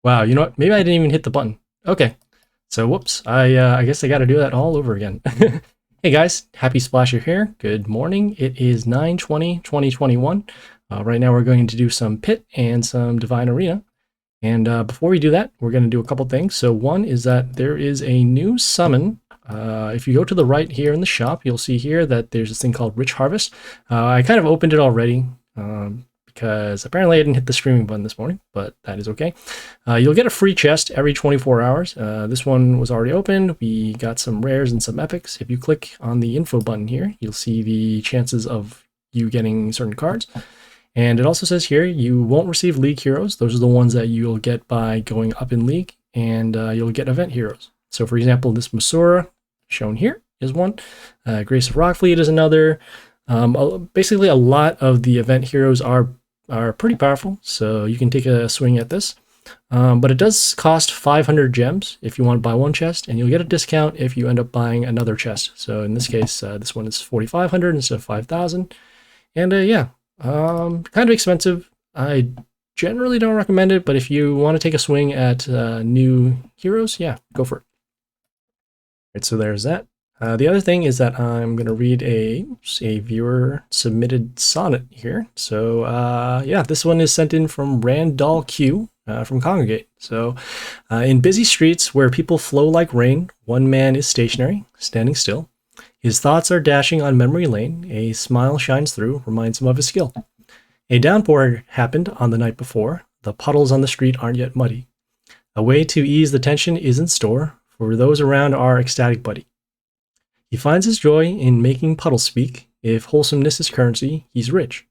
Wow, you know what? Maybe I didn't even hit the button. Okay, so whoops. I guess I got to do that all over again. Hey guys, Happysplasher here. Good morning. It is 9/20/2021. Right now we're going to do some pit and some divine arena. And before we do that, we're going to do a couple things. So one is that there is a new summon. If you go to the right here in the shop, you'll see here that there's this thing called Rich Harvest. I kind of opened it already because apparently I didn't hit the streaming button this morning, but that is okay. You'll get a free chest every 24 hours. This one was already opened. We got some rares and some epics. If you click on the info button here, you'll see the chances of you getting certain cards. And it also says here, you won't receive League heroes. Those are the ones that you'll get by going up in League, and you'll get event heroes. So for example, this Masura, shown here, is one. Grace of Rockfleet is another. Basically, a lot of the event heroes are pretty powerful, so you can take a swing at this. But it does cost 500 gems if you want to buy one chest, and you'll get a discount if you end up buying another chest. So in this case, this one is 4,500 instead of 5,000. And yeah. Kind of expensive. I generally don't recommend it, but if you want to take a swing at new heroes, yeah, go for it. Right, so there's that. The other thing is that I'm going to read a viewer submitted sonnet here. So yeah, this one is sent in from Randolq from Kongregate. So in busy streets where people flow like rain, one man is stationary, standing still. His thoughts are dashing on memory lane. A smile shines through, reminds him of his skill. A downpour happened on the night before. The puddles on the street aren't yet muddy. A way to ease the tension is in store, for those around are ecstatic buddy. He finds his joy in making puddles speak. If wholesomeness is currency, he's rich.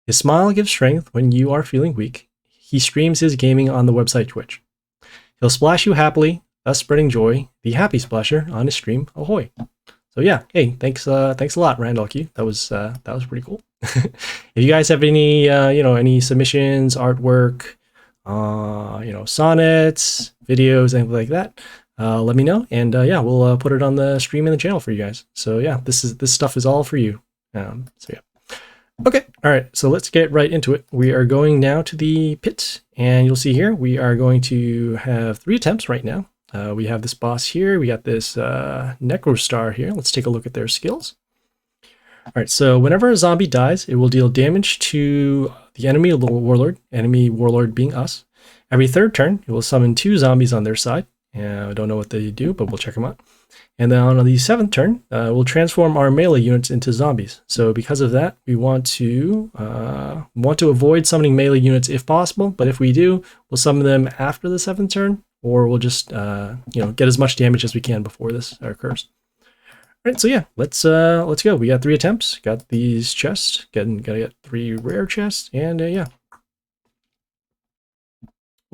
His smile gives strength when you are feeling weak. He streams his gaming on the website Twitch. He'll splash you happily, thus spreading joy. The Happysplasher on his stream, ahoy. So yeah, hey, thanks a lot, Randolq. That was pretty cool. If you guys have any any submissions, artwork, sonnets, videos, anything like that, let me know, and yeah, we'll put it on the stream and the channel for you guys. So yeah, this stuff is all for you. So yeah. Okay, all right, so let's get right into it. We are going now to the pit, and you'll see here we are going to have 3 attempts right now. We have this boss here. We got this Necrotsar here. Let's take a look at their skills. All right, so whenever a zombie dies, it will deal damage to the enemy warlord being us. Every 3rd turn, it will summon 2 zombies on their side. I don't know what they do, but we'll check them out. And then on the 7th turn, we'll transform our melee units into zombies. So because of that, we want to avoid summoning melee units if possible. But if we do, we'll summon them after the 7th turn. Or we'll just, get as much damage as we can before this occurs. All right, so yeah, let's go. We got 3 attempts. Got these chests. Gotta get 3 rare chests, and yeah.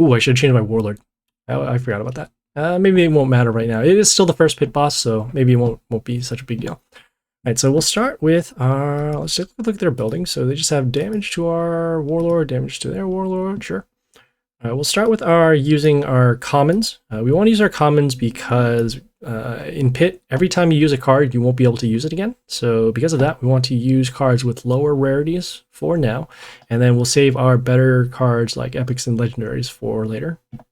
Ooh, I should have changed my warlord. I forgot about that. Maybe it won't matter right now. It is still the first pit boss, so maybe it won't be such a big deal. All right, so we'll start with our. Let's take a look at their building. So they just have damage to our warlord, damage to their warlord. Sure. We'll start with using our commons. We want to use our commons because in pit, every time you use a card, you won't be able to use it again. So because of that, we want to use cards with lower rarities for now, and then we'll save our better cards like epics and legendaries for later. All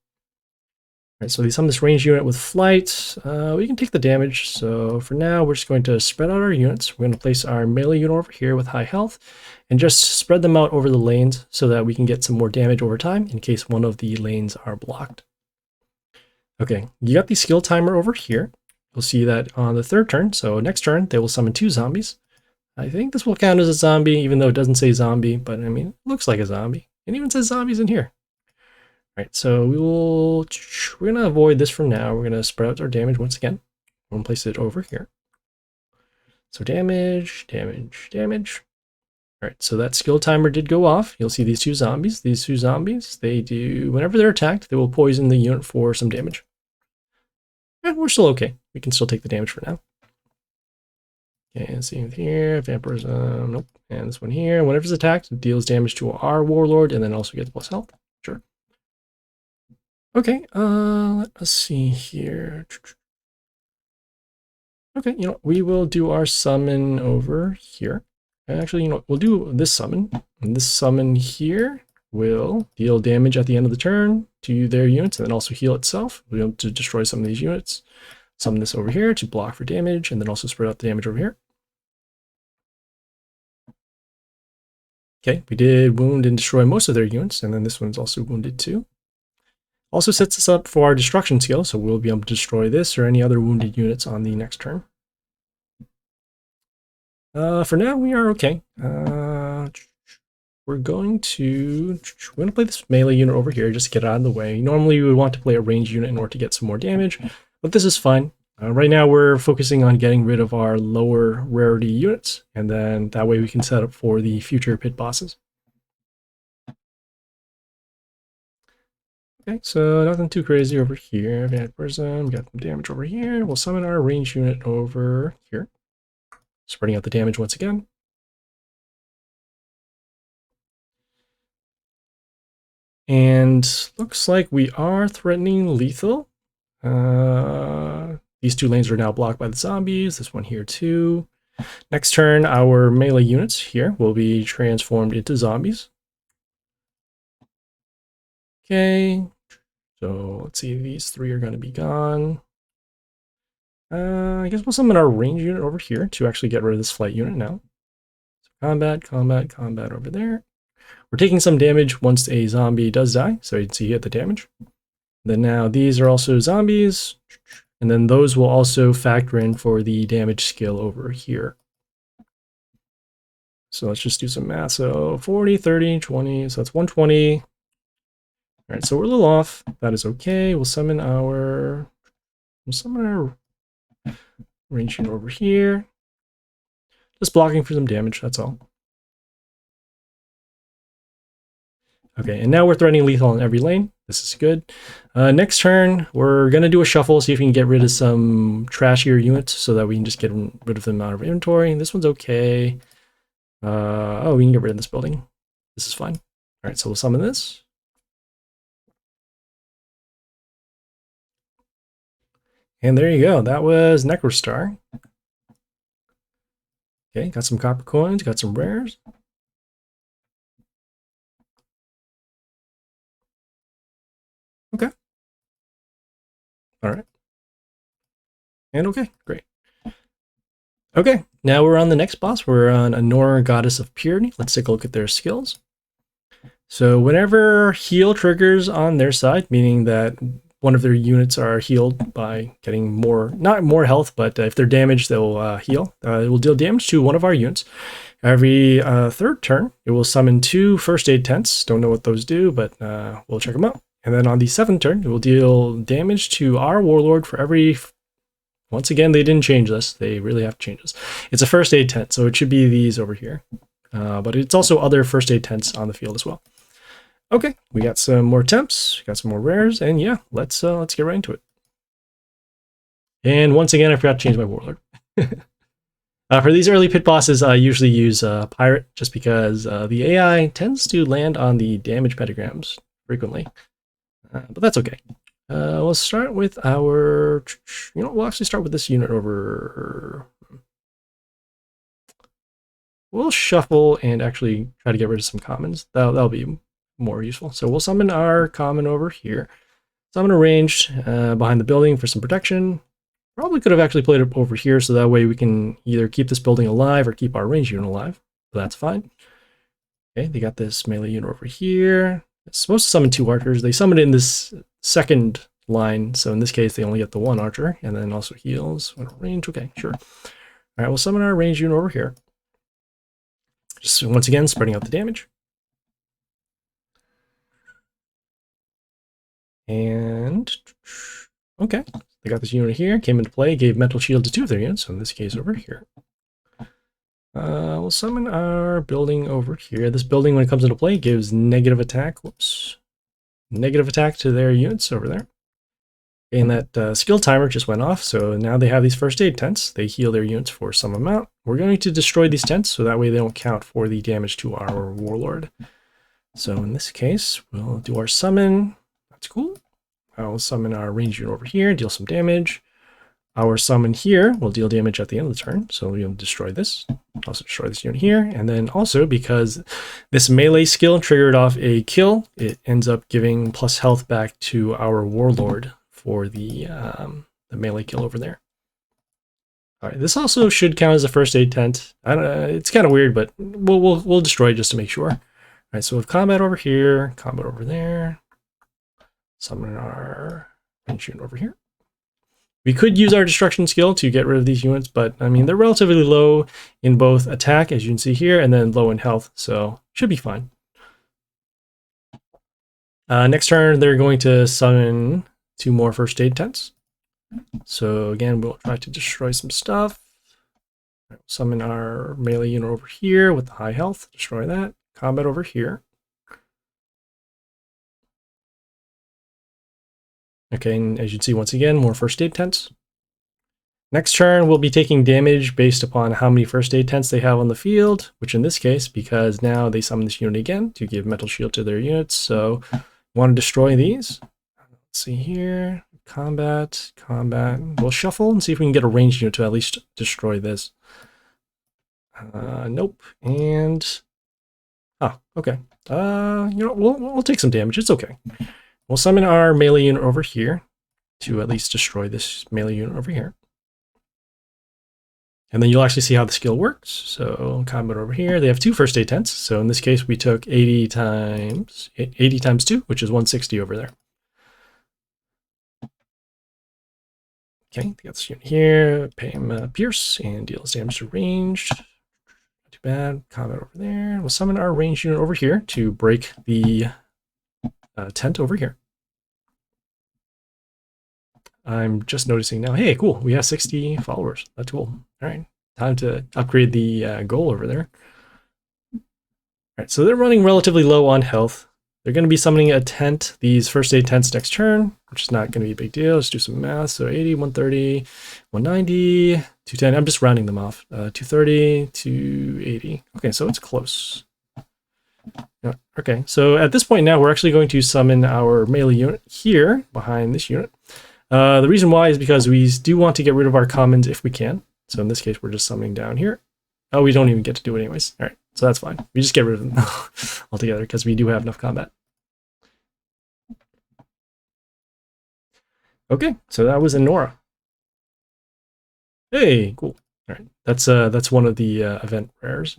right, so we summon this ranged unit with flight. We can take the damage. So for now, we're just going to spread out our units. We're going to place our melee unit over here with high health, and just spread them out over the lanes so that we can get some more damage over time in case one of the lanes are blocked. Okay, you got the skill timer over here. You'll see that on the 3rd turn, so next turn, they will summon 2 zombies. I think this will count as a zombie, even though it doesn't say zombie, but I mean, it looks like a zombie. It even says zombies in here. All right, so we're going to avoid this for now. We're going to spread out our damage once again. We're going to place it over here. So damage, damage, damage. All right, so that skill timer did go off. You'll see these 2 zombies. These 2 zombies, they do, whenever they're attacked, they will poison the unit for some damage. And we're still okay. We can still take the damage for now. And same here, vampirism, nope. And this one here, whenever it's attacked, it deals damage to our warlord and then also gets plus health. Sure. Okay, let us see here. Okay, we will do our summon over here. Actually, we'll do this summon. And this summon here will deal damage at the end of the turn to their units and then also heal itself. We'll be able to destroy some of these units. Summon this over here to block for damage and then also spread out the damage over here. Okay, we did wound and destroy most of their units, and then this one's also wounded too. Also sets us up for our destruction skill, so we'll be able to destroy this or any other wounded units on the next turn. For now, we are okay. We're going to play this melee unit over here just to get it out of the way. Normally, we would want to play a ranged unit in order to get some more damage, but this is fine. Right now, we're focusing on getting rid of our lower rarity units, and then that way we can set up for the future pit bosses. Okay, so nothing too crazy over here. Bad Prism, got some damage over here. We'll summon our ranged unit over here. Spreading out the damage once again. And looks like we are threatening lethal. These two lanes are now blocked by the zombies. This one here too. Next turn, our melee units here will be transformed into zombies. Okay, so let's see, these three are going to be gone. I guess we'll summon our range unit over here to actually get rid of this flight unit now. So combat, combat, combat over there. We're taking some damage once a zombie does die, so you can see the damage. Then now these are also zombies, and then those will also factor in for the damage skill over here. So let's just do some math. So 40, 30, 20, so that's 120. All right, so we're a little off. That is okay. We'll summon our range unit over here. Just blocking for some damage, that's all. Okay, and now we're threatening lethal on every lane. This is good. Next turn, we're going to do a shuffle, see if we can get rid of some trashier units so that we can just get rid of them out of inventory. This one's okay. Oh, we can get rid of this building. This is fine. All right, so we'll summon this. And there you go. That was Necrotsar. Okay, got some copper coins, got some rares. Okay. All right. And okay, great. Okay, now we're on the next boss. We're on Enora, Goddess of Purity. Let's take a look at their skills. So whenever heal triggers on their side, meaning that one of their units are healed by getting more, not more health, but if they're damaged, they'll heal. It will deal damage to one of our units. Every third turn, it will summon 2 first aid tents. Don't know what those do, but we'll check them out. And then on the 7th turn, it will deal damage to our Warlord for every... Once again, they didn't change this. They really have to change this. It's a first aid tent, so it should be these over here. But it's also other first aid tents on the field as well. Okay, we got some more temps, got some more rares, and yeah, let's get right into it. And once again, I forgot to change my Warlord. For these early pit bosses, I usually use Pirate, just because the AI tends to land on the damage pentagrams frequently. But that's okay. We'll start with our... we'll actually start with this unit over... We'll shuffle and actually try to get rid of some commons. That'll be more useful. So we'll summon our common over here. Summon a ranged behind the building for some protection. Probably could have actually played it over here, so that way we can either keep this building alive or keep our ranged unit alive. But that's fine. Okay, they got this melee unit over here. It's supposed to summon 2 archers. They summoned it in this second line, so in this case they only get the 1 archer, and then also heals. Range, okay, sure. All right, we'll summon our ranged unit over here. Just once again, spreading out the damage. And okay, they got this unit here, came into play, gave mental shield to 2 of their units, so in this case over here. We'll summon our building over here. This building, when it comes into play, gives negative attack. Whoops. Negative attack to their units over there. And that skill timer just went off, so now they have these first aid tents. They heal their units for some amount. We're going to destroy these tents, so that way they don't count for the damage to our Warlord. So in this case, we'll do our summon. That's cool. I'll summon our ranged unit over here, deal some damage. Our summon here will deal damage at the end of the turn, so we'll destroy this. Also destroy this unit here, and then also because this melee skill triggered off a kill, it ends up giving plus health back to our Warlord for the melee kill over there. All right, this also should count as a first aid tent. I don't know, it's kind of weird, but we'll destroy it just to make sure. All right, so we have combat over here, combat over there. Summon our unit over here. We could use our destruction skill to get rid of these units, but I mean, they're relatively low in both attack, as you can see here, and then low in health, so should be fine. Next turn, they're going to summon 2 more first aid tents. So again, we'll try to destroy some stuff. Summon our melee unit over here with the high health, destroy that. Combat over here. Okay, and as you can see, once again, more first aid tents. Next turn, we'll be taking damage based upon how many first aid tents they have on the field, which in this case, because now they summon this unit again to give mental shield to their units, so we want to destroy these. Let's see here, combat. We'll shuffle and see if we can get a ranged unit to at least destroy this. Nope, and... oh, okay. You know, we'll take some damage, it's okay. We'll summon our melee unit over here to at least destroy this melee unit over here. And then you'll actually see how the skill works. So combat over here, they have 2 first aid tents. So in this case, we took 80 times 2, which is 160 over there. Okay, they got this unit here, pay him pierce and deals damage to ranged. Not too bad. Combat over there. We'll summon our ranged unit over here to break the tent over here. I'm just noticing now, hey, cool, we have 60 followers. That's cool. All right, time to upgrade the goal over there. All right, so they're running relatively low on health. They're going to be summoning a tent, these first aid tents next turn, which is not going to be a big deal. Let's do some math. So 80, 130, 190, 210. I'm just rounding them off. 230, 280. Okay, so it's close. Okay, so at this point now, we're actually going to summon our melee unit here behind this unit. The reason why is because we do want to get rid of our commons if we can. So in this case, we're just summoning down here. Oh, we don't even get to do it anyways. All right, so that's fine. We just get rid of them altogether because we do have enough combat. Okay, so that was Enora. Hey, cool. All right, that's one of the event rares,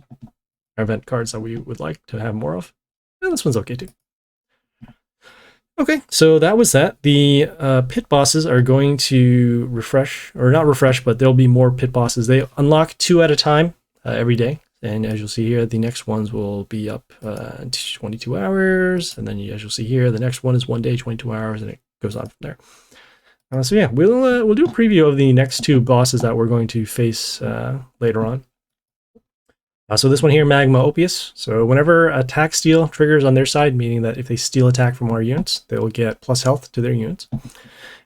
event cards that we would like to have more of. And this one's okay too. Okay, so that was that. The pit bosses are going to refresh, or not refresh, but there'll be more pit bosses. They unlock 2 at a time every day. And as you'll see here, the next ones will be up 22 hours. And then as you'll see here, the next one is 1 day, 22 hours, and it goes on from there. So yeah, we'll do a preview of the next 2 bosses that we're going to face later on. So this one here, Magma, Opius. So whenever attack steal triggers on their side, meaning that if they steal attack from our units, they will get plus health to their units.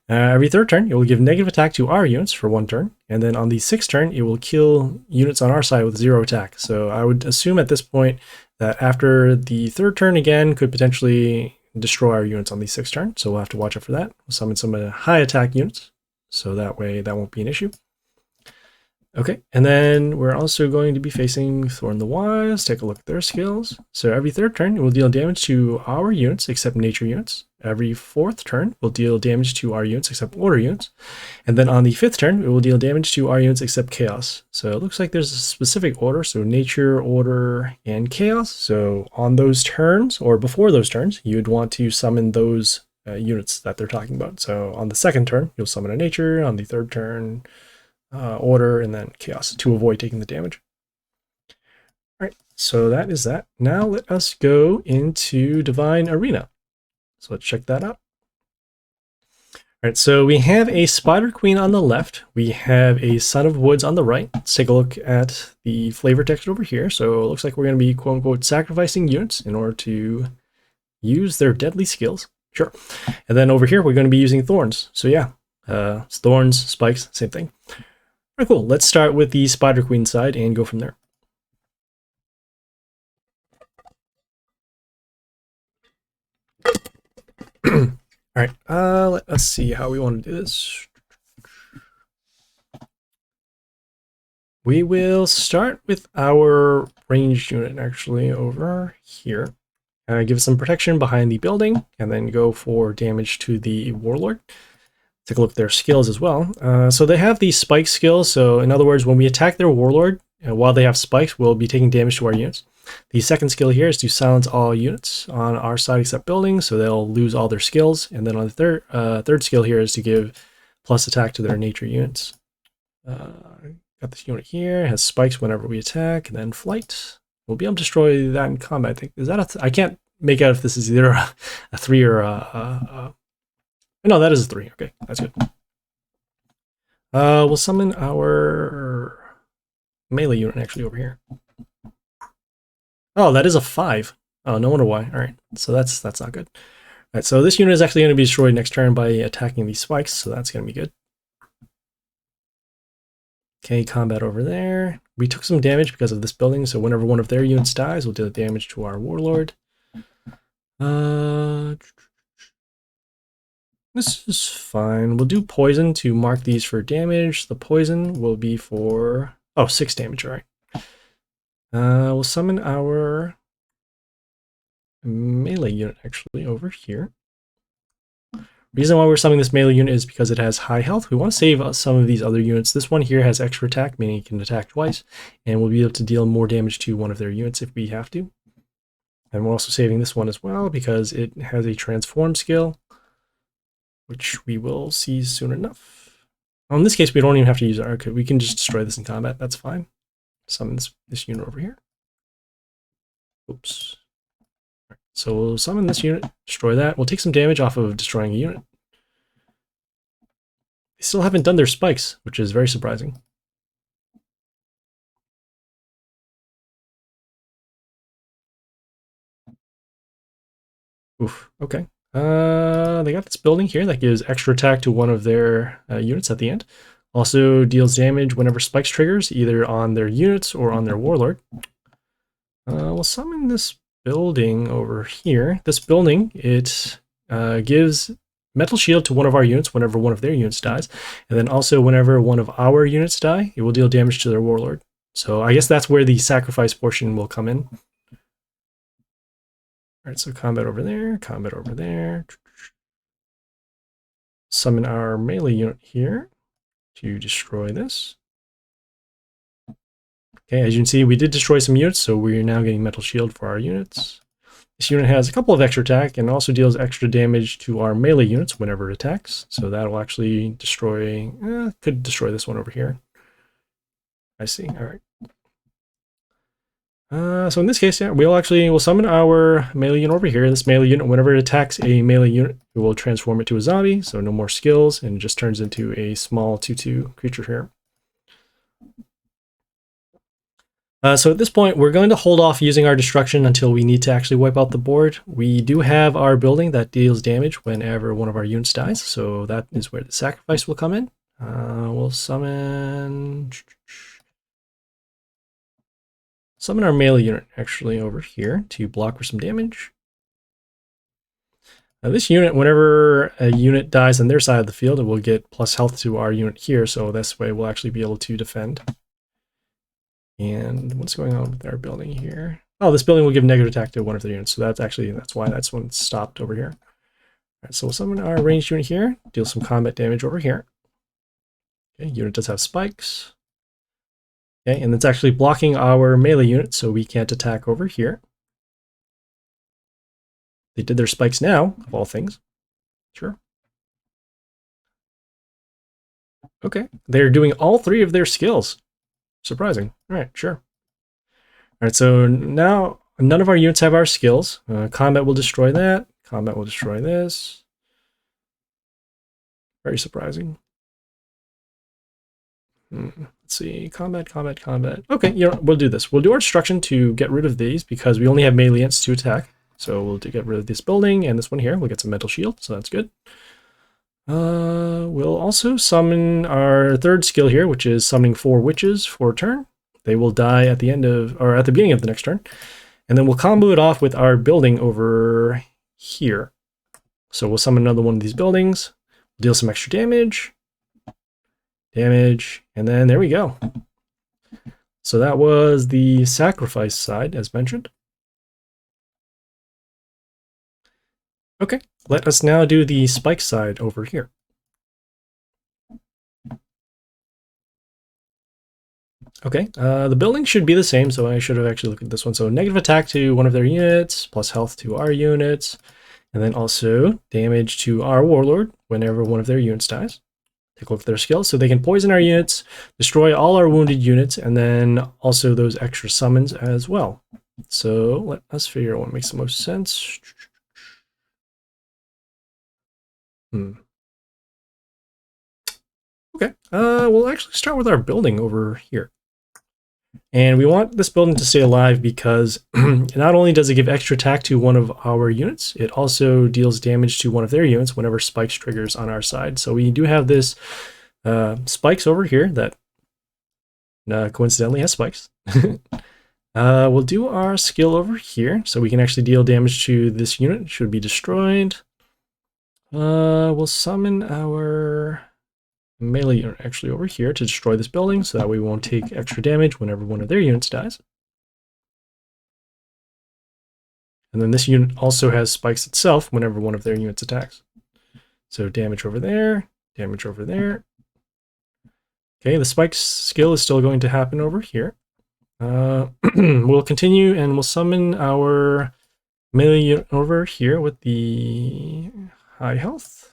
Every 3rd turn, it will give negative attack to our units for 1 turn. And then on the 6th turn, it will kill units on our side with 0 attack. So I would assume at this point that after the 3rd turn again, could potentially destroy our units on the 6th turn. So we'll have to watch out for that. We'll summon some high attack units. So that way that won't be an issue. Okay, and then we're also going to be facing Thorn the Wise. Take a look at their skills. So every 3rd turn, it will deal damage to our units, except nature units. Every 4th turn, will deal damage to our units, except order units. And then on the 5th turn, it will deal damage to our units, except chaos. So it looks like there's a specific order, so nature, order, and chaos. So on those turns, or before those turns, you'd want to summon those units that they're talking about. So on the 2nd turn, you'll summon a nature. On the 3rd turn, order, and then chaos to avoid taking the damage. All right, so that is that. Now let us go into Divine Arena. So let's check that out. All right, so we have a Spider Queen on the left. We have a Son of Woods on the right. Let's take a look at the flavor text over here. So it looks like we're going to be quote unquote sacrificing units in order to use their deadly skills. Sure. And then over here, we're going to be using thorns. So yeah, thorns, spikes, same thing. All right, cool. Let's start with the Spider Queen side and go from there. All right, let us see how we want to do this. We will start with our ranged unit actually over here. Give it some protection behind the building, and then go for damage to the Warlord. Take a look at their skills as well. So they have the spike skill, so in other words, when we attack their Warlord, while they have spikes, we'll be taking damage to our units. The second skill here is to silence all units on our side except buildings, so they'll lose all their skills. And then on the third skill here is to give plus attack to their nature units. Got this unit here, it has spikes whenever we attack, and then flight. We'll be able to destroy that in combat. I think is that I can't make out if this is either a 3 or no, that is a 3. Okay, that's good. We'll summon our melee unit actually over here. Oh, that is a 5. Oh, no wonder why. All right, so that's not good. All right, so this unit is actually going to be destroyed next turn by attacking these spikes, so that's going to be good. Okay, combat over there. We took some damage because of this building, so whenever one of their units dies, we'll deal damage to our Warlord. This is fine. We'll do poison to mark these for damage. The poison will be for 6 damage. All right. We'll summon our melee unit actually over here. Reason why we're summoning this melee unit is because it has high health. We want to save some of these other units. This one here has extra attack, meaning it can attack twice, and we'll be able to deal more damage to one of their units if we have to. And we're also saving this one as well because it has a transform skill, which we will see soon enough. Well, in this case, we don't even have to use our arc. We can just destroy this in combat. That's fine. Summon this unit over here. Oops. Right, so we'll summon this unit, destroy that. We'll take some damage off of destroying a unit. They still haven't done their spikes, which is very surprising. Oof, okay. They got this building here that gives extra attack to one of their units at the end. Also deals damage whenever spikes triggers, either on their units or on their Warlord. We'll summon this building over here. This building, it gives metal shield to one of our units whenever one of their units dies. And then also whenever one of our units die, it will deal damage to their Warlord. So I guess that's where the sacrifice portion will come in. Alright, so combat over there, combat over there. Summon our melee unit here to destroy this. Okay, as you can see, we did destroy some units, so we're now getting metal shield for our units. This unit has a couple of extra attack and also deals extra damage to our melee units whenever it attacks. So that will actually destroy, could destroy this one over here. I see, alright. So in this case, yeah, we'll summon our melee unit over here. This melee unit, whenever it attacks a melee unit, it will transform it to a zombie, so no more skills, and it just turns into a small 2/2 creature here. So at this point, we're going to hold off using our destruction until we need to actually wipe out the board. We do have our building that deals damage whenever one of our units dies, so that is where the sacrifice will come in. We'll summon our melee unit actually over here to block for some damage. Now this unit, whenever a unit dies on their side of the field, it will get plus health to our unit here, so this way we'll actually be able to defend. And what's going on with our building here? Oh, this building will give negative attack to one of the units, so that's why that's when it's stopped over here. All right, so we'll summon our ranged unit here, deal some combat damage over here. Okay, unit does have spikes. Okay, and it's actually blocking our melee unit, so we can't attack over here. They did their spikes now, of all things. Sure. Okay, they're doing all 3 of their skills. Surprising. All right, sure. All right, so now none of our units have our skills. Combat will destroy that. Combat will destroy this. Very surprising. Let's see, combat. Okay, we'll do this. We'll do our destruction to get rid of these because we only have melee units to attack. So we'll get rid of this building and this one here. We'll get some metal shield, so that's good. We'll also summon our third skill here, which is summoning 4 witches for a turn. They will die at the end of, or at the beginning of the next turn. And then we'll combo it off with our building over here. So we'll summon another one of these buildings, deal some extra damage, and then there we go. So that was the sacrifice side, as mentioned. Okay, let us now do the spike side over here. Okay, the building should be the same, so I should have actually looked at this one. So negative attack to one of their units, plus health to our units, and then also damage to our Warlord whenever one of their units dies. Take a look at their skills. So they can poison our units, destroy all our wounded units, and then also those extra summons as well. So let us figure out what makes the most sense. Okay, we'll actually start with our building over here. And we want this building to stay alive because not only does it give extra attack to one of our units, it also deals damage to one of their units whenever spikes triggers on our side. So we do have this spikes over here that coincidentally has spikes. We'll do our skill over here so we can actually deal damage to this unit. It should be destroyed. We'll summon our melee unit actually over here to destroy this building so that we won't take extra damage whenever one of their units dies. And then this unit also has spikes itself whenever one of their units attacks. So damage over there, damage over there. Okay, the spikes skill is still going to happen over here. We'll continue and we'll summon our melee unit over here with the high health.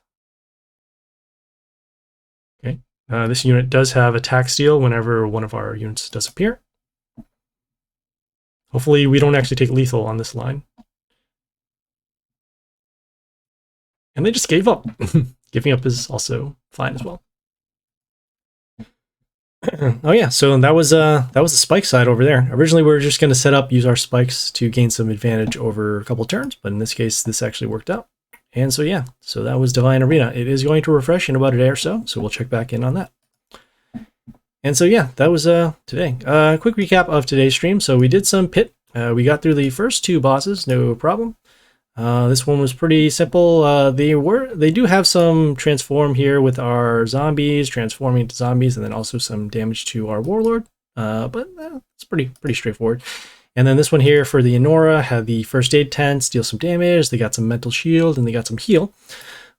Okay, this unit does have attack steal whenever one of our units does appear. Hopefully we don't actually take lethal on this line. And they just gave up. Giving up is also fine as well. Oh yeah, so that was the spike side over there. Originally we were just going to set up, use our spikes to gain some advantage over a couple turns, but in this case this actually worked out. And so yeah, so that was Divine Arena. It is going to refresh in about a day or so, so we'll check back in on that. And so yeah, that was today. Quick recap of today's stream. So we did some pit. We got through the first two bosses, no problem. This one was pretty simple. They do have some transform here with our zombies, transforming into zombies, and then also some damage to our Warlord. But it's pretty straightforward. And then this one here for the Enora had the first aid tent, deal some damage. They got some mental shield and they got some heal.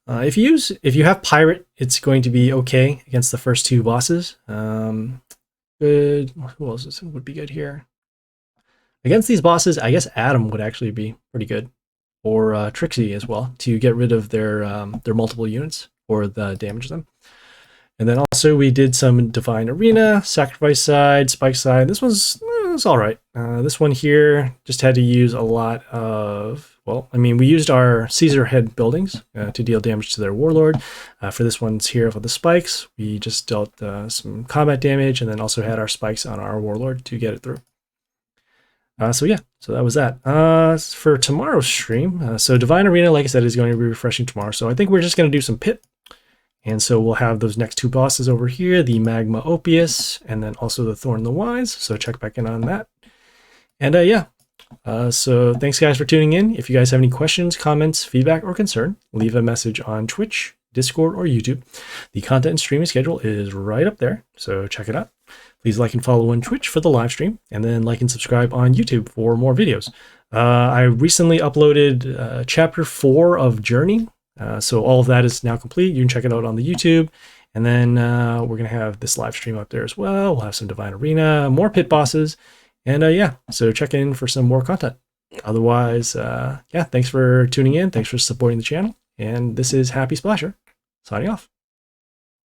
If you have pirate, it's going to be okay against the first two bosses. Good. Who else would be good here? Against these bosses, I guess Adam would actually be pretty good, or Trixie as well, to get rid of their multiple units or damage them. And then also we did some Divine Arena, Sacrifice side, Spike side. This was all right. This one here just had to use a lot of, well, I mean, we used our Caesar head buildings to deal damage to their Warlord. For this one's here for the spikes, we just dealt some combat damage and then also had our spikes on our Warlord to get it through. So yeah, so that was that. For tomorrow's stream, so Divine Arena, like I said, is going to be refreshing tomorrow. So I think we're just going to do some pit. And so we'll have those next two bosses over here, the Magma Opius, and then also the Thorn the Wise. So check back in on that. And yeah, so thanks guys for tuning in. If you guys have any questions, comments, feedback, or concern, leave a message on Twitch, Discord, or YouTube. The content and streaming schedule is right up there, so check it out. Please like and follow on Twitch for the live stream, and then like and subscribe on YouTube for more videos. I recently uploaded Chapter 4 of Journey. So all of that is now complete. You can check it out on the YouTube. And then we're going to have this live stream up there as well. We'll have some Divine Arena, more pit bosses. And yeah, so check in for some more content. Otherwise, yeah, thanks for tuning in. Thanks for supporting the channel. And this is Happysplasher signing off.